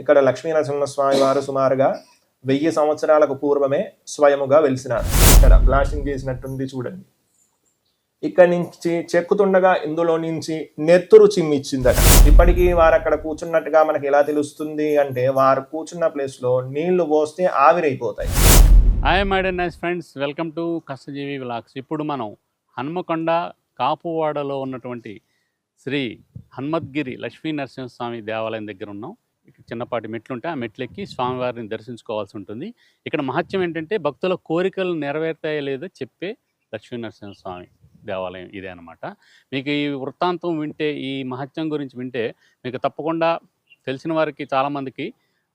ఇక్కడ లక్ష్మీనరసింహస్వామి వారు సుమారుగా 1000 సంవత్సరాలకు పూర్వమే స్వయముగా వెలిసినారు. ఇక్కడ బ్లాస్టింగ్ చేసినట్టుంది చూడండి. ఇక్కడ నుంచి చెక్కుతుండగా ఇందులో నుంచి నెత్తురు చిమ్మిచ్చిందట. ఇప్పటికీ వారు అక్కడ కూర్చున్నట్టుగా మనకి ఎలా తెలుస్తుంది అంటే వారు కూర్చున్న ప్లేస్ లో నీళ్లు పోస్తే ఆవిరైపోతాయి. Hi my dear nice friends, welcome to Kashtajeevi vlogs. ఇప్పుడు మనం హన్మకొండ కాపువాడలో ఉన్నటువంటి శ్రీ హన్మద్గిరి లక్ష్మీ నరసింహస్వామి దేవాలయం దగ్గర ఉన్నాం. ఇక్కడ చిన్నపాటి మెట్లు ఉంటాయి, ఆ మెట్లెక్కి స్వామివారిని దర్శించుకోవాల్సి ఉంటుంది. ఇక్కడ మహత్యం ఏంటంటే భక్తుల కోరికలు నెరవేరుతాయో లేదో చెప్పే లక్ష్మీ నరసింహస్వామి దేవాలయం ఇదే అనమాట. మీకు ఈ వృత్తాంతం వింటే, ఈ మహత్యం గురించి వింటే మీకు తప్పకుండా తెలిసిన వారికి చాలామందికి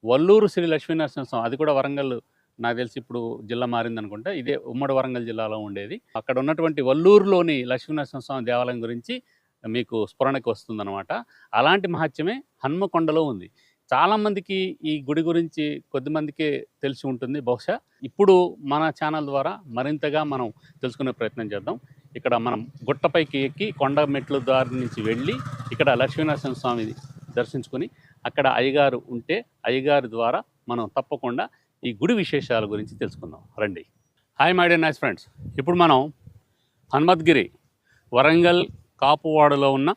వల్లూరు శ్రీ లక్ష్మీ నరసింహస్వామి, అది కూడా వరంగల్, నాకు తెలిసి ఇప్పుడు జిల్లా మారింది అనుకుంటా, ఇదే ఉమ్మడి వరంగల్ జిల్లాలో ఉండేది. అక్కడ ఉన్నటువంటి వల్లూరులోని లక్ష్మీనరసింహస్వామి దేవాలయం గురించి మీకు స్ఫురణకి వస్తుందన్నమాట. అలాంటి మహత్యమే హన్మకొండలో ఉంది. చాలామందికి ఈ గుడి గురించి కొద్దిమందికే తెలిసి ఉంటుంది బహుశా. ఇప్పుడు మన ఛానల్ ద్వారా మరింతగా మనం తెలుసుకునే ప్రయత్నం చేద్దాం. ఇక్కడ మనం గుట్టపైకి ఎక్కి కొండ మెట్ల దారి నుంచి వెళ్ళి ఇక్కడ లక్ష్మీనరసింహస్వామి దర్శించుకొని అక్కడ అయ్యగారు ఉంటే అయ్యగారి ద్వారా మనం తప్పకుండా ఈ గుడి విశేషాల గురించి తెలుసుకుందాం. రండి. Hi my dear nice friends, ఇప్పుడు మనం హన్మద్గిరి వరంగల్ కాపువాడలో ఉన్న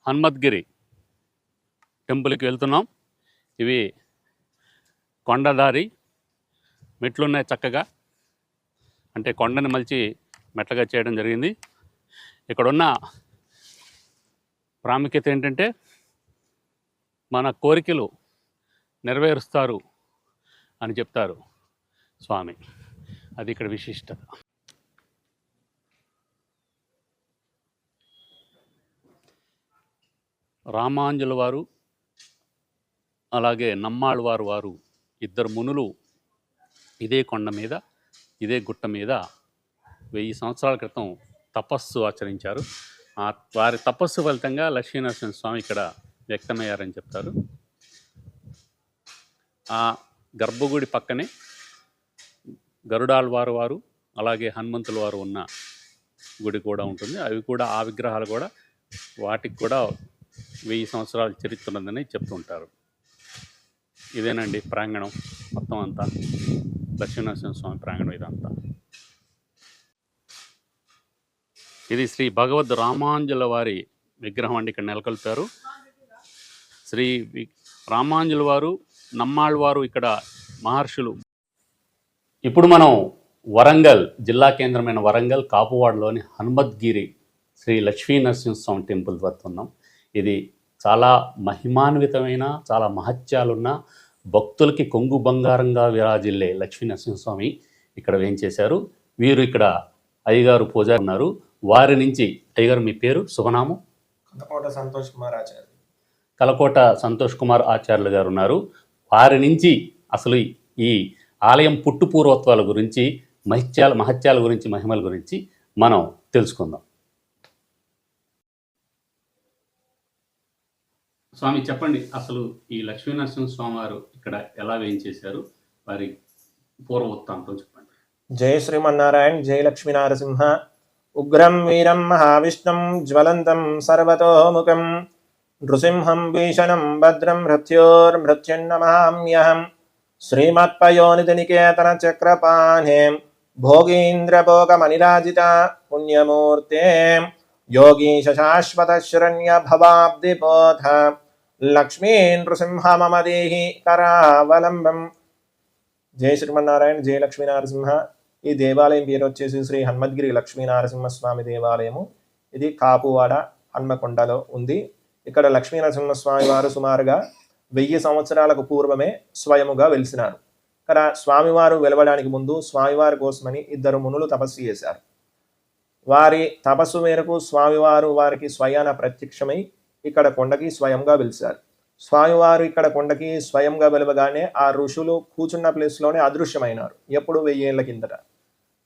హన్మద్గిరి టెంపుల్కి వెళ్తున్నాం. ఇవి కొండదారి మెట్లున్నాయి చక్కగా, అంటే కొండని మలిచి మెట్లగా చేయడం జరిగింది. ఇక్కడున్న ప్రాముఖ్యత ఏంటంటే మన కోరికలు నెరవేరుస్తారు అని చెప్తారు స్వామి. అది ఇక్కడ విశిష్టత. రామాంజుల వారు అలాగే నమ్మాళ్ళ వారు ఇద్దరు మునులు ఇదే కొండ మీద, ఇదే గుట్ట మీద 1000 సంవత్సరాల క్రితం తపస్సు ఆచరించారు. వారి తపస్సు ఫలితంగా లక్ష్మీనరసింహస్వామి ఇక్కడ వ్యక్తమయ్యారని చెప్తారు. ఆ గర్భగుడి పక్కనే గరుడాళ్వారు వారు అలాగే హనుమంతుల వారు ఉన్న గుడి కూడా ఉంటుంది. అవి కూడా, ఆ విగ్రహాలు కూడా, వాటికి కూడా 1000 సంవత్సరాల చరిత్ర ఉందని చెప్తుంటారు. ఇదేనండి ప్రాంగణం మొత్తం అంతా, లక్ష్మీనరసింహస్వామి ప్రాంగణం ఇదంతా. ఇది శ్రీ భగవద్ రామాంజుల వారి విగ్రహం అండి. ఇక్కడ నెలకొల్పారు శ్రీ రామాంజుల వారు, నమ్మాళ్ళ వారు ఇక్కడ మహర్షులు. ఇప్పుడు మనం వరంగల్ జిల్లా కేంద్రమైన వరంగల్ కాపువాడలోని హన్మద్గిరి శ్రీ లక్ష్మీ నరసింహస్వామి టెంపుల్ వద్ద ఉన్నాం. ఇది చాలా మహిమాన్వితమైన, చాలా మహత్యాలున్న, భక్తులకి కొంగు బంగారంగా విరాజిల్లే లక్ష్మీ నరసింహస్వామి ఇక్కడ వేంచేశారు. వీరు ఇక్కడ అయ్యగారు పూజారి ఉన్నారు. వారి నుంచి, అయ్యగారు మీ పేరు, శుభనామం? కలకోట సంతోష్ కుమార్ ఆచార్య. కలకోట సంతోష్ కుమార్ ఆచార్యులు గారు ఉన్నారు. వారి నుంచి అసలు ఈ ఆలయం పుట్టు పూర్వత్వాల గురించి, మహత్యాల గురించి, మహిమల గురించి మనం తెలుసుకుందాం. స్వామి చెప్పండి, అసలు ఈ లక్ష్మీనరసింహ స్వామి వారు ఇక్కడ ఎలా వేయించేశారు, వారి పూర్వ వృత్తాంతం చెప్పండి. జై శ్రీమన్నారాయణ, జై లక్ష్మీనరసింహ. ఉగ్రం వీరం మహావిష్ణుం జ్వలంతం సర్వతోముఖం నృసింహం భీషణం భద్రం మృత్యోర్మృత్యున్నమామ్యహం శ్రీమత్పయోనిధినికేతన చక్రపాణే భోగీంద్రభోగమనిరాజిత పుణ్యమూర్తే యోగీశ శాశ్వత శరణ్య భవాబ్దిబోధ లక్ష్మీ నృసింహ మమ దేహి కరావలంబం. జై శ్రీమన్నారాయణ, జై లక్ష్మీనరసింహ. ఈ దేవాలయం పేరు వచ్చేసి శ్రీ హన్మద్గిరి లక్ష్మీనరసింహస్వామి దేవాలయము. ఇది కాపువాడ హన్మకొండలో ఉంది. ఇక్కడ లక్ష్మీనరసింహస్వామి వారు సుమారుగా 1000 సంవత్సరాలకు పూర్వమే స్వయముగా వెలిసినారు. ఇక్కడ స్వామివారు వెలవడానికి ముందు స్వామివారి కోసమని ఇద్దరు మునులు తపస్సు చేశారు. వారి తపస్సు మేరకు స్వామివారు వారికి స్వయాన ప్రత్యక్షమై ఇక్కడ కొండకి స్వయంగా వెలిశారు. స్వామివారు ఇక్కడ కొండకి స్వయంగా వెలవగానే ఆ ఋషులు కూర్చున్న ప్లేస్లోనే అదృశ్యమైనారు. ఎప్పుడు 1000 ఏళ్ల కిందట.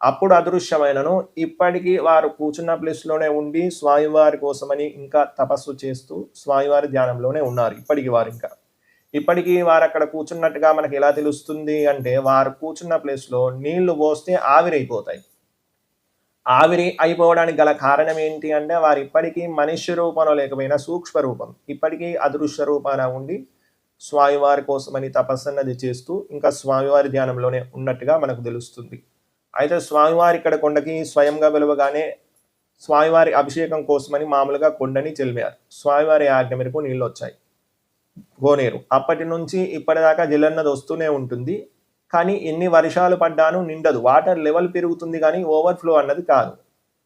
అప్పుడు అదృశ్యమైనను ఇప్పటికీ వారు కూర్చున్న ప్లేస్లోనే ఉండి స్వామివారి కోసమని ఇంకా తపస్సు చేస్తూ స్వామివారి ధ్యానంలోనే ఉన్నారు. ఇప్పటికీ వారు అక్కడ కూర్చున్నట్టుగా మనకి ఎలా తెలుస్తుంది అంటే వారు కూర్చున్న ప్లేస్లో నీళ్లు పోస్తే ఆవిరైపోతాయి. ఆవిరి అయిపోవడానికి గల కారణం ఏంటి అంటే వారు ఇప్పటికీ మనుష్య రూపంలో లేకపోయినా సూక్ష్మ రూపం, ఇప్పటికీ అదృశ్య రూపాన ఉండి స్వామివారి కోసమని తపస్సు అన్నది చేస్తూ ఇంకా స్వామివారి ధ్యానంలోనే ఉన్నట్టుగా మనకు తెలుస్తుంది. అయితే స్వామివారి ఇక్కడ కొండకి స్వయంగా వెలువగానే స్వామివారి అభిషేకం కోసమని మామూలుగా కొండని చెల్లారు. స్వామివారి ఆజ్ఞ మేరకు నీళ్ళు వచ్చాయి, గోనేరు. అప్పటి నుంచి ఇప్పటిదాకా జలన్నది వస్తూనే ఉంటుంది, కానీ ఎన్ని వర్షాలు పడ్డాను నిండదు. వాటర్ లెవెల్ పెరుగుతుంది కానీ ఓవర్ఫ్లో అన్నది కాదు.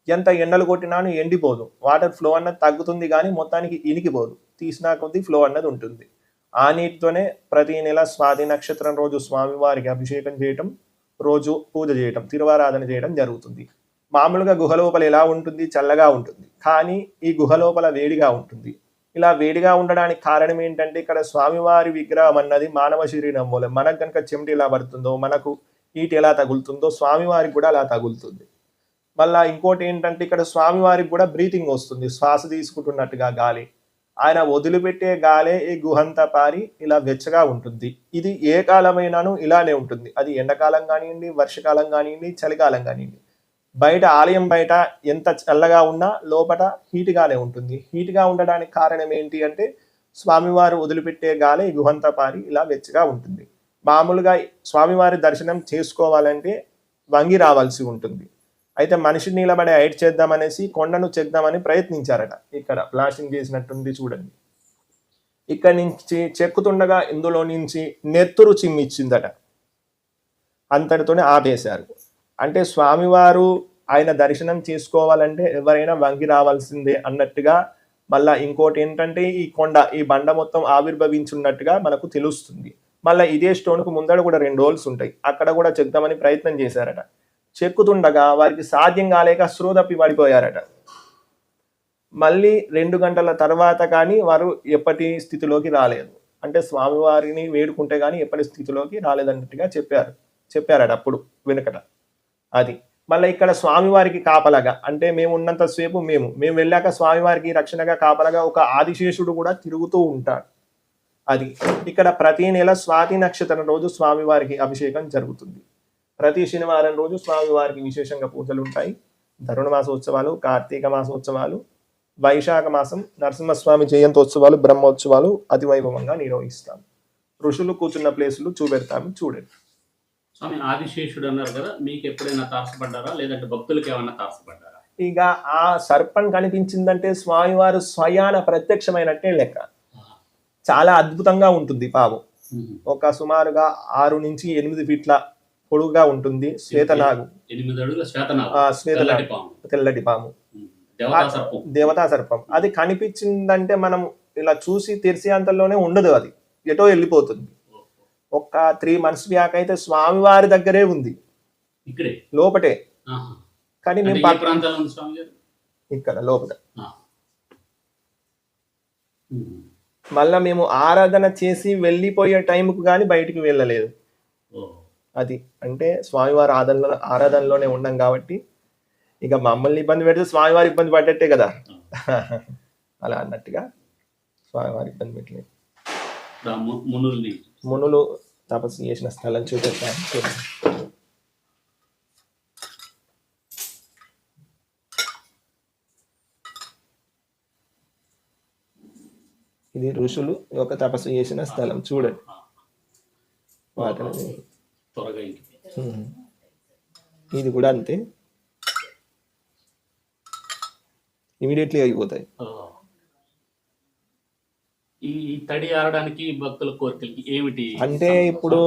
ఎంత ఎండలు కొట్టినాను ఎండిపోదు. వాటర్ ఫ్లో అన్నది తగ్గుతుంది కానీ మొత్తానికి ఇనికిపోదు. తీసినా కొద్దీ ఫ్లో అన్నది ఉంటుంది. ఆ నీటితోనే ప్రతి నెల స్వాతి నక్షత్రం రోజు స్వామివారికి అభిషేకం చేయటం, రోజు పూజ చేయటం, తిరువారాధన చేయడం జరుగుతుంది. మామూలుగా గుహలోపల ఎలా ఉంటుంది? చల్లగా ఉంటుంది, కానీ ఈ గుహలోపల వేడిగా ఉంటుంది. ఇలా వేడిగా ఉండడానికి కారణం ఏంటంటే ఇక్కడ స్వామివారి విగ్రహం అన్నది మానవ శరీరం మూలం. మనకు కనుక చెమట ఎలా పడుతుందో, మనకు హీట్ ఎలా తగులుతుందో స్వామివారికి కూడా అలా తగులుతుంది. మళ్ళా ఇంకోటి ఏంటంటే ఇక్కడ స్వామివారికి కూడా బ్రీతింగ్ వస్తుంది, శ్వాస తీసుకుంటున్నట్టుగా గాలి. ఆయన వదిలిపెట్టే గాలే ఈ గుహంతా పారి ఇలా వెచ్చగా ఉంటుంది. ఇది ఏ కాలమైనాను ఇలానే ఉంటుంది. అది ఎండాకాలం కానివ్వండి, వర్షకాలం కానివ్వండి, చలికాలం కానివ్వండి. బయట ఆలయం బయట ఎంత చల్లగా ఉన్నా లోపల హీట్గానే ఉంటుంది. హీట్గా ఉండడానికి కారణం ఏంటి అంటే స్వామివారు వదిలిపెట్టే గాలి ఈ గుహంతా పారి ఇలా వెచ్చగా ఉంటుంది. మామూలుగా స్వామివారి దర్శనం చేసుకోవాలంటే వంగి రావాల్సి ఉంటుంది. అయితే మనిషి నిలబడి హైట్ చేద్దామనేసి కొండను చెక్దామని ప్రయత్నించారట. ఇక్కడ ప్లాస్టింగ్ చేసినట్టుంది చూడండి. ఇక్కడ నుంచి చెక్కుతుండగా ఇందులో నుంచి నెత్తురు చిమ్మిచ్చిందట. అంతటితోనే ఆపేశారు. అంటే స్వామివారు ఆయన దర్శనం చేసుకోవాలంటే ఎవరైనా వంగి రావాల్సిందే అన్నట్టుగా. మళ్ళా ఇంకోటి ఏంటంటే ఈ కొండ, ఈ బండ మొత్తం ఆవిర్భవించున్నట్టుగా మనకు తెలుస్తుంది. మళ్ళీ ఇదే స్టోన్కు ముందర కూడా 2 హోల్స్ ఉంటాయి, అక్కడ కూడా చెక్దామని ప్రయత్నం చేశారట. చెక్కుతుండగా వారికి సాధ్యం కాలేక స్పృహ తప్పి పడిపోయారట. మళ్ళీ 2 గంటల తర్వాత కానీ వారు ఎప్పటి స్థితిలోకి రాలేదు. అంటే స్వామివారిని వేడుకుంటే కానీ ఎప్పటి స్థితిలోకి రాలేదన్నట్టుగా చెప్పారట అప్పుడు వెనుకట. అది మళ్ళీ ఇక్కడ స్వామివారికి కాపలాగా, అంటే మేము ఉన్నంతసేపు మేము వెళ్ళాక స్వామివారికి రక్షణగా కాపలాగా ఒక ఆదిశేషుడు కూడా తిరుగుతూ ఉంటాడు. అది ఇక్కడ ప్రతి నెల స్వాతి నక్షత్రం రోజు స్వామివారికి అభిషేకం జరుగుతుంది. ప్రతి శనివారం రోజు స్వామివారికి విశేషంగా పూజలు ఉంటాయి. ధనుర్మాస మాసోత్సవాలు, కార్తీక మాసోత్సవాలు, వైశాఖ మాసం నరసింహస్వామి జయంతోత్సవాలు, బ్రహ్మోత్సవాలు అతి వైభవంగా నిర్వహిస్తాం. ఋషులు కూర్చున్న ప్లేసులు చూపెడతాము, చూడండి. స్వామి ఆదిశేషుడు అన్నారు కదా, మీకు ఎప్పుడైనా తారసపడ్డారా లేదంటే భక్తులకు ఏమైనా తారసపడ్డారా? ఇక ఆ సర్పం కనిపించిందంటే స్వామివారు స్వయాన ప్రత్యక్షమైనట్టే లెక్క. చాలా అద్భుతంగా ఉంటుంది పాము. ఒక సుమారుగా 6 నుంచి 8 ఫీట్ల పొడుగుగా ఉంటుంది. శ్వేతనాగు, 8 అడుగుల శ్వేతనాగు, తెల్లటి పాము, దేవతా సర్పం. అది కనిపించిందంటే మనం ఇలా చూసి తెరిసే అంతలోనే ఉండదు, అది ఎటో వెళ్ళిపోతుంది. ఒక 3 months బ్యాక్ అయితే స్వామివారి దగ్గరే ఉంది, ఇక్కడే లోపటే. కానీ మేము ఇక్కడ లోపల మళ్ళా మేము ఆరాధన చేసి వెళ్ళిపోయే టైంకు కానీ బయటికి వెళ్ళలేదు. అది అంటే స్వామివారి ఆరాధనలోనే ఉన్నాం కాబట్టి ఇక మమ్మల్ని ఇబ్బంది పెడితే స్వామివారి ఇబ్బంది పడ్డట్టే కదా. అలా అన్నట్టుగా స్వామివారి ఇబ్బంది పెట్టలేదు. మునులు తపస్సు చేసిన స్థలం చూపెట్టాను. ఇది ఋషులు ఒక తపస్సు చేసిన స్థలం చూడండి. ఇది కూడా అంతే, ఇమీడియట్లీ అయిపోతాయి. ఈ తడి ఆరడానికి భక్తుల కోరికలకి ఏమిటి అంటే ఇప్పుడు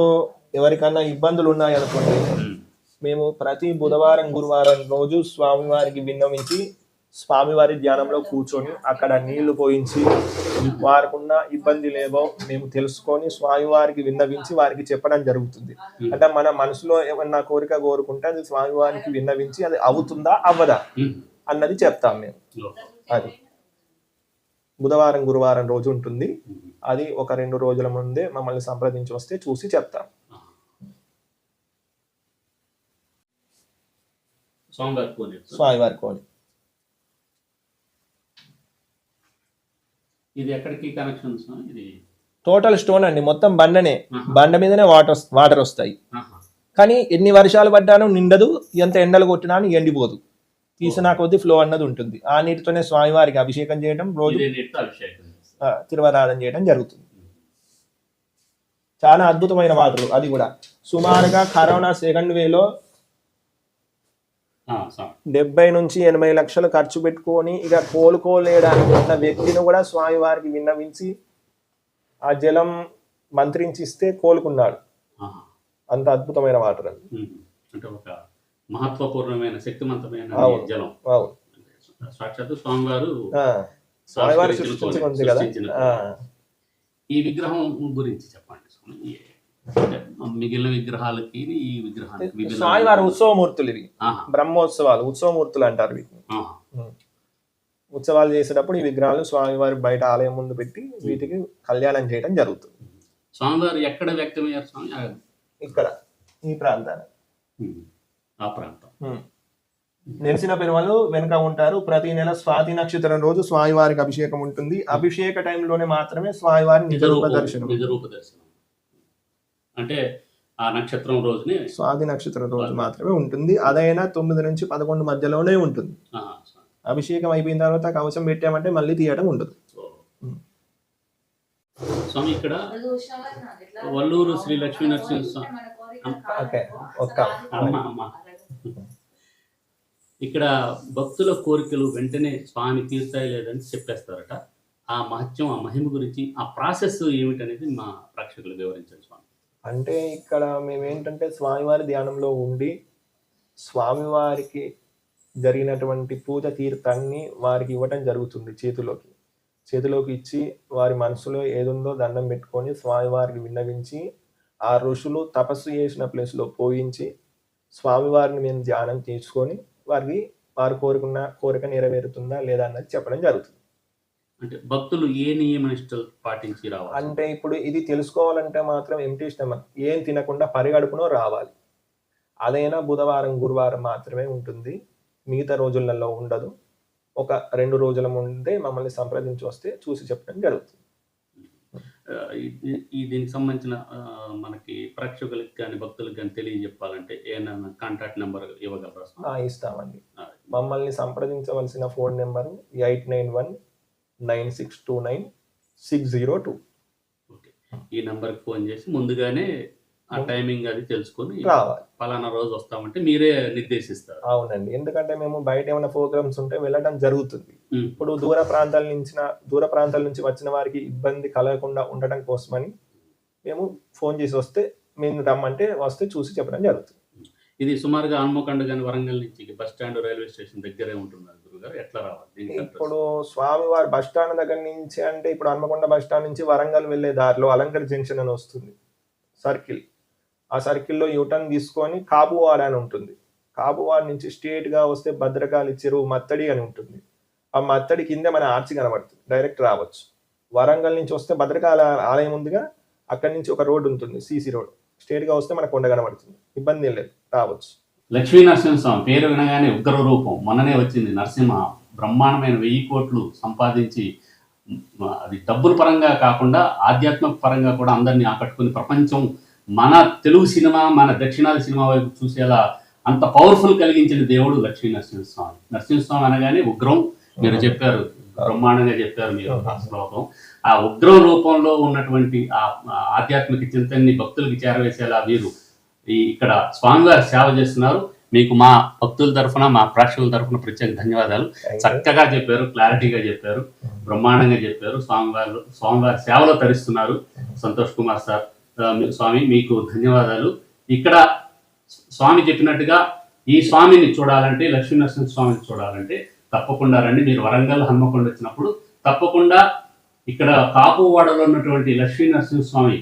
ఎవరికన్నా ఇబ్బందులు ఉన్నాయనుకోండి, మేము ప్రతి బుధవారం గురువారం రోజు స్వామివారికి విన్నవించి స్వామివారి ధ్యానంలో కూర్చొని అక్కడ నీళ్లు పోయించి వారికున్న ఇబ్బంది లేవో మేము తెలుసుకొని స్వామివారికి విన్నవించి వారికి చెప్పడం జరుగుతుంది. అంటే మన మనసులో ఏమన్నా కోరిక కోరుకుంటే అది స్వామివారికి విన్నవించి అది అవుతుందా అవ్వదా అన్నది చెప్తాం మేము. అది బుధవారం గురువారం రోజు ఉంటుంది. అది ఒక 2 రోజుల ముందే మమ్మల్ని సంప్రదించి వస్తే చూసి చెప్తాం. స్వామివారి కోని ఇది ఎక్కడికి కనెక్షన్స్? ఇది టోటల్ స్టోన్ అండి, మొత్తం బండనే. బండ మీదనే వాటర్ వస్తాయి. కానీ ఎన్ని వర్షాలు పడ్డానో నిండదు, ఎంత ఎండలు కొట్టినా ఎండిపోదు. తీసిన కొద్ది ఫ్లో అన్నది ఉంటుంది. ఆ నీటితోనే స్వామివారికి అభిషేకం చేయడం, రోజు తిరువారాధన చేయడం జరుగుతుంది. చాలా అద్భుతమైన వాటర్. అది కూడా సుమారుగా కరోనా సెకండ్ వేలో 70 నుంచి 80 లక్షలు ఖర్చు పెట్టుకొని ఇక కోలుకోలేడానికి ఉన్న వ్యక్తిని కూడా స్వామివారికి విన్నవించి ఆ జలం మంత్రించి ఇస్తే కోలుకున్నాడు. అంత అద్భుతమైన వాటర్ అండి. అంటే ఒక మహత్వపూర్ణమైన శక్తివంతమైన జలం. సాక్షాత్తు స్వామివారు సృష్టించుకుంది కదా. ఈ విగ్రహం గురించి చెప్పండి. మిగిలిన విగ్రహాలకి ఈ విగ్రహాలకి స్వామివారి ఉత్సవమూర్తులు ఇవి. బ్రహ్మోత్సవాలు, ఉత్సవమూర్తులు అంటారు వీటిని. ఉత్సవాలు చేసేటప్పుడు ఈ విగ్రహాలు స్వామివారి బయట ఆలయం ముందు పెట్టి వీటికి కళ్యాణం చేయడం జరుగుతుంది. స్వామివారు ఎక్కడ వ్యక్తమయ్యారు స్వామి? ఇక్కడ ఈ ప్రాంతాన్ని, ఆ ప్రాంతం. నెలసిన పెరుమలు వెనుక ఉంటారు. ప్రతి నెల స్వాతి నక్షత్రం రోజు స్వామివారికి అభిషేకం ఉంటుంది. అభిషేక టైంలోనే మాత్రమే స్వామివారి నిజరూప దర్శనం. అంటే ఆ నక్షత్రం రోజునే, స్వాతి నక్షత్రం రోజు మాత్రమే ఉంటుంది. అదైనా 9 నుంచి 11 మధ్యలోనే ఉంటుంది. అభిషేకం అయిపోయిన తర్వాత కవచం పెట్టామంటే మళ్ళీ తీయడం ఉండదు. స్వామి ఇక్కడ వల్లూరు శ్రీ లక్ష్మీ నరసింహ స్వామి ఇక్కడ భక్తుల కోరికలు వెంటనే స్వామి తీర్చాయి లేదని చెప్పేస్తారట. ఆ మహత్యం, ఆ మహిమ గురించి, ఆ ప్రాసెస్ ఏమిటనేది మా ప్రేక్షకులు వివరించండి స్వామి. అంటే ఇక్కడ మేమేంటంటే స్వామివారి ధ్యానంలో ఉండి స్వామివారికి జరిగినటువంటి పూజ తీర్థాన్ని వారికి ఇవ్వటం జరుగుతుంది. చేతిలోకి ఇచ్చి వారి మనసులో ఏదుందో దండం పెట్టుకొని స్వామివారికి విన్నవించి ఆ ఋషులు తపస్సు చేసిన ప్లేస్లో పోయించి స్వామివారిని మేము ధ్యానం తీసుకొని వారు కోరుకున్న కోరిక నెరవేరుతుందా లేదా అన్నది చెప్పడం జరుగుతుంది. అంటే భక్తులు ఏ నియమ నిష్టలు పాటించి రావాలి అంటే ఇప్పుడు ఇది తెలుసుకోవాలంటే మాత్రం ఎంటీ స్టమక్, ఏం తినకుండా పరిగడుపునో రావాలి. అదైనా బుధవారం గురువారం మాత్రమే ఉంటుంది, మిగతా రోజులలో ఉండదు. ఒక 2 రోజుల ముందే మమ్మల్ని సంప్రదించి వస్తే చూసి చెప్పడం జరుగుతుంది. దీనికి సంబంధించిన మనకి ప్రేక్షకులకి కానీ భక్తులకు కానీ తెలియజెప్పాలంటే ఏమైనా కాంటాక్ట్ నెంబర్ ఇవ్వగలరా? ఇస్తామండి. మమ్మల్ని సంప్రదించవలసిన ఫోన్ నెంబరు 8919629602. ఓకే, ఈ నెంబర్కి ఫోన్ చేసి ముందుగానే ఆ టైమింగ్ అది తెలుసుకొని రావాలి. పలానా రోజు వస్తామంటే మీరే నిర్దేశిస్తారు? అవునండి, ఎందుకంటే మేము బయట ఏమైనా ప్రోగ్రామ్స్ ఉంటే వెళ్ళడం జరుగుతుంది. ఇప్పుడు దూర ప్రాంతాల నుంచి వచ్చిన వారికి ఇబ్బంది కలగకుండా ఉండడం కోసమని మేము ఫోన్ చేసి వస్తే మేము రమ్మంటే వస్తే చూసి చెప్పడం జరుగుతుంది. ఇది సుమారుగా హన్మకొండ కానీ వరంగల్ నుంచి బస్ స్టాండ్ రైల్వే స్టేషన్ దగ్గరే ఉంటున్నారు గురుగారు, ఎట్లా రావాలి? ఇప్పుడు స్వామివారి బస్ స్టాండ్ దగ్గర నుంచి అంటే ఇప్పుడు హన్మకొండ బస్ స్టాండ్ నుంచి వరంగల్ వెళ్లే దారిలో అలంకర్ జంక్షన్ అని వస్తుంది సర్కిల్. ఆ సర్కిల్లో యూటర్న్ తీసుకొని కాపువాడ అని ఉంటుంది. కాపువాడ నుంచి స్ట్రేట్గా వస్తే భద్రకాళి చెరువు మత్తడి అని ఉంటుంది. ఆ మత్తడి కింద మన ఆర్చి కనబడుతుంది, డైరెక్ట్ రావచ్చు. వరంగల్ నుంచి వస్తే భద్రకాళి ఆలయం ఉందిగా, అక్కడి నుంచి ఒక రోడ్ ఉంటుంది, సీసీ రోడ్. స్ట్రేట్గా వస్తే మన కొండ కనబడుతుంది, ఇబ్బంది ఏం లేదు, రావచ్చు. లక్ష్మీ నరసింహస్వామి పేరు వినగానే ఉగ్ర రూపం మొన్ననే వచ్చింది. నరసింహ బ్రహ్మాండమైన 1000 కోట్లు సంపాదించి అది డబ్బుల పరంగా కాకుండా ఆధ్యాత్మిక పరంగా కూడా అందరినీ ఆకట్టుకుని ప్రపంచం మన తెలుగు సినిమా, మన దక్షిణాది సినిమా వైపు చూసేలా అంత పవర్ఫుల్ కలిగించిన దేవుడు లక్ష్మీ నరసింహస్వామి. నరసింహస్వామి అనగానే ఉగ్రం, మీరు చెప్పారు, బ్రహ్మాండంగా చెప్పారు మీరు ఆ శ్లోకం. ఆ ఉగ్రం రూపంలో ఉన్నటువంటి ఆ ఆధ్యాత్మిక చింతనని భక్తులకి చేరవేసేలా వీరు ఇక్కడ స్వామివారి సేవ చేస్తున్నారు. మీకు మా భక్తుల తరఫున, మా ప్రేక్షకుల తరఫున ప్రత్యేక ధన్యవాదాలు. చక్కగా చెప్పారు, క్లారిటీగా చెప్పారు, బ్రహ్మాండంగా చెప్పారు. స్వామివారి సేవలో తరిస్తున్నారు. సంతోష్ కుమార్ సార్, స్వామి మీకు ధన్యవాదాలు. ఇక్కడ స్వామి చెప్పినట్టుగా ఈ స్వామిని చూడాలంటే, లక్ష్మీ నరసింహ స్వామిని చూడాలంటే తప్పకుండా రండి. మీరు వరంగల్ హన్మకొండ వచ్చినప్పుడు తప్పకుండా ఇక్కడ కాపువాడలో ఉన్నటువంటి లక్ష్మీ నరసింహ స్వామి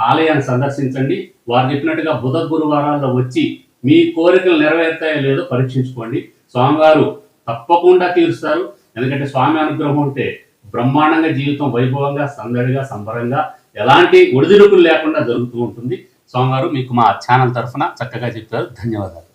ఆలయాన్ని సందర్శించండి. వారు చెప్పినట్టుగా బుధ గురువారాల్లో వచ్చి మీ కోరికలు నెరవేరుతాయో లేదో పరీక్షించుకోండి. స్వామివారు తప్పకుండా తీరుస్తారు. ఎందుకంటే స్వామి అనుగ్రహం ఉంటే బ్రహ్మాండంగా జీవితం వైభవంగా, సందడిగా, సంబరంగా, ఎలాంటి ఒడిదుడుకులు లేకుండా జరుగుతూ ఉంటుంది. స్వామివారు మీకు మా ఛానల్ తరఫున చక్కగా చెప్పారు. ధన్యవాదాలు.